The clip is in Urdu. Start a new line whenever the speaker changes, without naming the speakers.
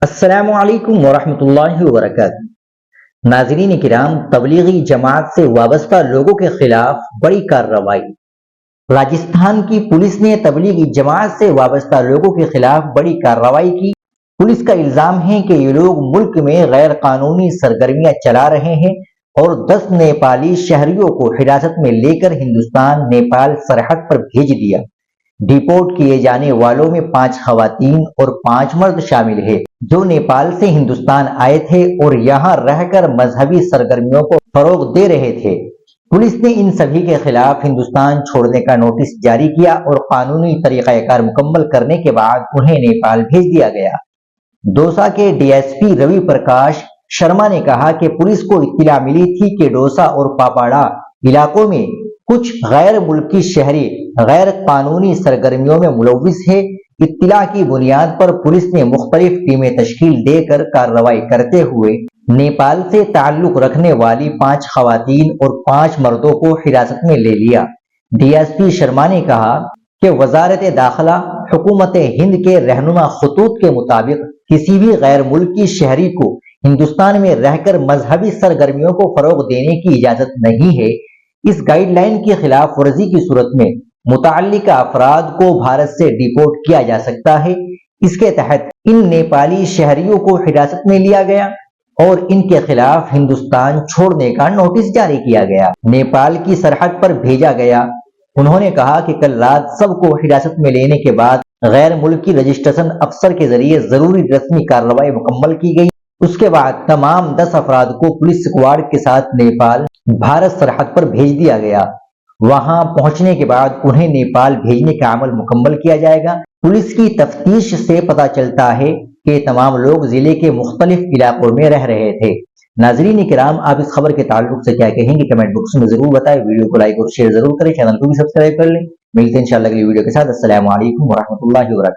السلام علیکم ورحمۃ اللہ وبرکاتہ۔ ناظرین کرام، تبلیغی جماعت سے وابستہ لوگوں کے خلاف بڑی کارروائی۔ راجستھان کی پولیس نے تبلیغی جماعت سے وابستہ لوگوں کے خلاف بڑی کارروائی کی۔ پولیس کا الزام ہے کہ یہ لوگ ملک میں غیر قانونی سرگرمیاں چلا رہے ہیں اور 10 نیپالی شہریوں کو حراست میں لے کر ہندوستان نیپال سرحد پر بھیج دیا۔ ڈیپورٹ کیے جانے والوں میں 5 خواتین اور 5 مرد شامل ہیں، جو نیپال سے ہندوستان آئے تھے اور یہاں رہ کر مذہبی سرگرمیوں کو فروغ دے رہے تھے۔ پولیس نے ان سبھی کے خلاف ہندوستان چھوڑنے کا نوٹس جاری کیا اور قانونی طریقہ کار مکمل کرنے کے بعد انہیں نیپال بھیج دیا گیا۔ دوسا کے ڈی ایس پی روی پرکاش شرما نے کہا کہ پولیس کو اطلاع ملی تھی کہ ڈوسا اور پاپاڑا علاقوں میں کچھ غیر ملکی شہری غیر قانونی سرگرمیوں میں ملوث ہے۔ اطلاع کی بنیاد پر پولیس نے مختلف ٹیمیں تشکیل دے کر کارروائی کرتے ہوئے نیپال سے تعلق رکھنے والی 5 خواتین اور 5 مردوں کو حراست میں لے لیا۔ ڈی ایس پی شرما نے کہا کہ وزارت داخلہ حکومت ہند کے رہنما خطوط کے مطابق کسی بھی غیر ملکی شہری کو ہندوستان میں رہ کر مذہبی سرگرمیوں کو فروغ دینے کی اجازت نہیں ہے۔ اس گائیڈ لائن کی خلاف ورزی کی صورت میں متعلقہ افراد کو بھارت سے ڈیپورٹ کیا جا سکتا ہے۔ اس کے تحت ان نیپالی شہریوں کو حراست میں لیا گیا اور ان کے خلاف ہندوستان چھوڑنے کا نوٹس جاری کیا گیا، نیپال کی سرحد پر بھیجا گیا۔ انہوں نے کہا کہ کل رات سب کو حراست میں لینے کے بعد غیر ملکی رجسٹریشن افسر کے ذریعے ضروری رسمی کارروائی مکمل کی گئی۔ اس کے بعد تمام 10 افراد کو پولیس اسکواڈ کے ساتھ نیپال بھارت سرحد پر بھیج دیا گیا۔ وہاں پہنچنے کے بعد انہیں نیپال بھیجنے کا عمل مکمل کیا جائے گا۔ پولیس کی تفتیش سے پتہ چلتا ہے کہ تمام لوگ ضلع کے مختلف علاقوں میں رہ رہے تھے۔ ناظرین کرام، آپ اس خبر کے تعلق سے کیا کہیں گے کمنٹ باکس میں ضرور بتائیں۔ ویڈیو کو لائک اور شیئر ضرور کریں، چینل کو بھی سبسکرائب کر لیں۔ ملتے ہیں انشاءاللہ اگلی ویڈیو کے ساتھ۔ السلام علیکم ورحمۃ اللہ وبرکاتہ۔